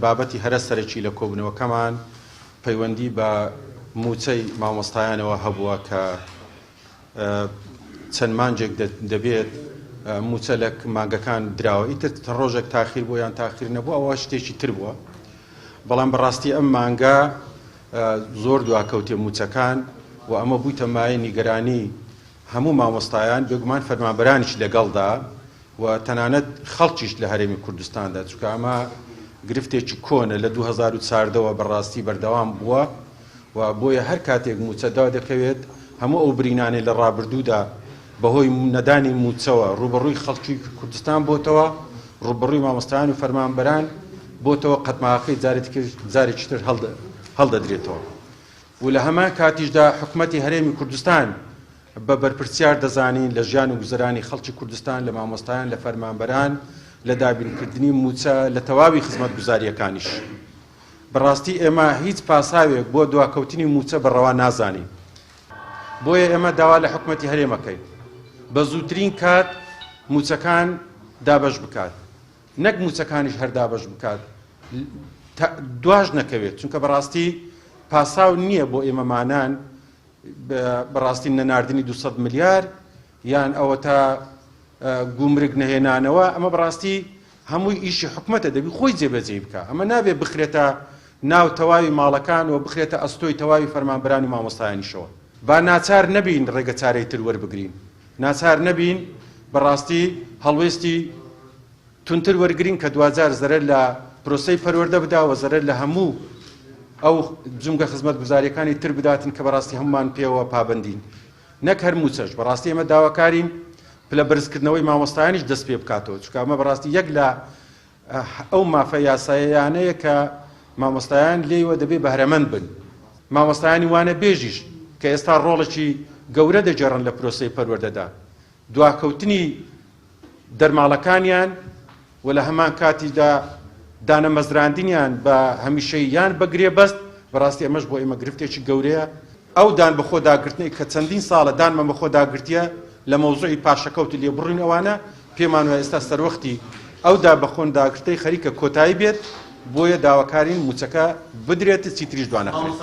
بابەتی هەرە سەرەکی لە کۆبوونەوەکەمان پەیوەندی بە موچەی مامۆستایانەوە هەبووە کە چەند مانجێک دەبێت موچە لە مانگەکان دراوە ئیتر ڕۆژێک تاخیر بوو یان تاخیر نەبوو ئەوە شتێکی تر بووە بەڵام بەڕاستی ئەم مانگە زۆر دواکەوتێ موچەکان و ئەمە بوویتە مایە نیگەرانی هەموو مامۆستایان بێگومان فەرمانبەرانیش لەگەڵدا و تەنانەت خەڵکیش لە هەرێمی کوردستاندا چونکە ئەمە گرفتێکی کۆنە لە 2014ەوە بەڕاستی بەردەوام بووە و بۆیە هەر کاتێک موچەدا دەکەوێت هەموو ئەو برینانەی لە ڕابردوودا بەهۆی نەدانی موچەوە ڕوبەڕووی خەڵکی کوردستان بۆتەوە ڕوبەڕووی مامۆستایان و فەرمانبەران بۆتەوە قەتماغەکەی جارێکی تر هەڵدەدرێتەوە و لە هەمان کاتیشدا حکومەتی هەرێمی کوردستان بە بەرپرسیار دەزانین لە ژیان و گوزەرانی خەڵکی کوردستان لە مامۆستایان لە فەرمانبەران لە دابینکردنی موچە لە تەواوی خزمەتگوزاریەکانیش بەڕاستی ئێمە هیچ پاساوێک بۆ دواکەوتنی موچە بەڕەوا نازانین بۆیە ئێمە داوا لە حکومەتی هەرێمەکەین بە زووترین کات موچەکان دابەش بکات نەک موچەکانیش هەر دابەش بکات دواش نەکەوێت چونکە بەڕاستی پاساو نییە بۆ ئێمەمانان بەڕاستی نەناردنی 200 ملیار یان ئەوە تا گومرگ نەهێنانەوە ئەمە بەڕاستی هەمووی ئیشی حکومەتە دەبی خۆی جێبەجێ بکە ئەمە نابێت بخرێتە ناو تەواوی ماڵەکان و بخرێتە ئەستۆی تەواوی فەرمانبەران و مامۆستایانیشەوە با ناچار نەبین ڕێگە چارەی تر وەربگرین ناچار نەبین بەڕاستی هەڵوێستی تونتر وەرگرین کە دوجار زەرەر لە پرۆسەی پەروەردە بداوە زەرەر لە هەموو ئەو جمگە خزمەتگوزاریەکانی تر بداتن کە بەڕاستی هەمومان پێوە پابەندین نەک هەر موچەش بەڕاستی ئێمە داواکارین پلە بەرزکردنەوەی مامۆستایانیش دەست پێ بکاتەوە چونکە ئەمە بەڕاستی یەک لە ئەو مافە یاساییانەیە کە مامۆستایان لێیوە دەبێ بەهرەمەند بن مامۆستایانی وانە بێژیش کە ئێستا ڕۆڵێکی گەورە دەجێڕن لە پرۆسەی پەروەردەدا دواکەوتنی دەرماڵەکانیان و لە هەمان کاتیدا دانەمەزراندنیان بە هەمیشەییان بەگرێ بەست بەڕاستی ئەمەش بۆ ئێمە گرفتێکی گەورەیە ئەو دان بەخۆ داگرتنی کە چەندین ساڵە دانمە بەخۆ داگرتیە لە مەوزوعی پاشەکەوت لێبڕین ئەوانە پێمان وایە ئێستا سەروەختی ئەو دا بەخۆن داگرتەی خەریکە کۆتایی بێت بۆیە داواکارین موچەکە بدرێت چیتریش دوانەخرێت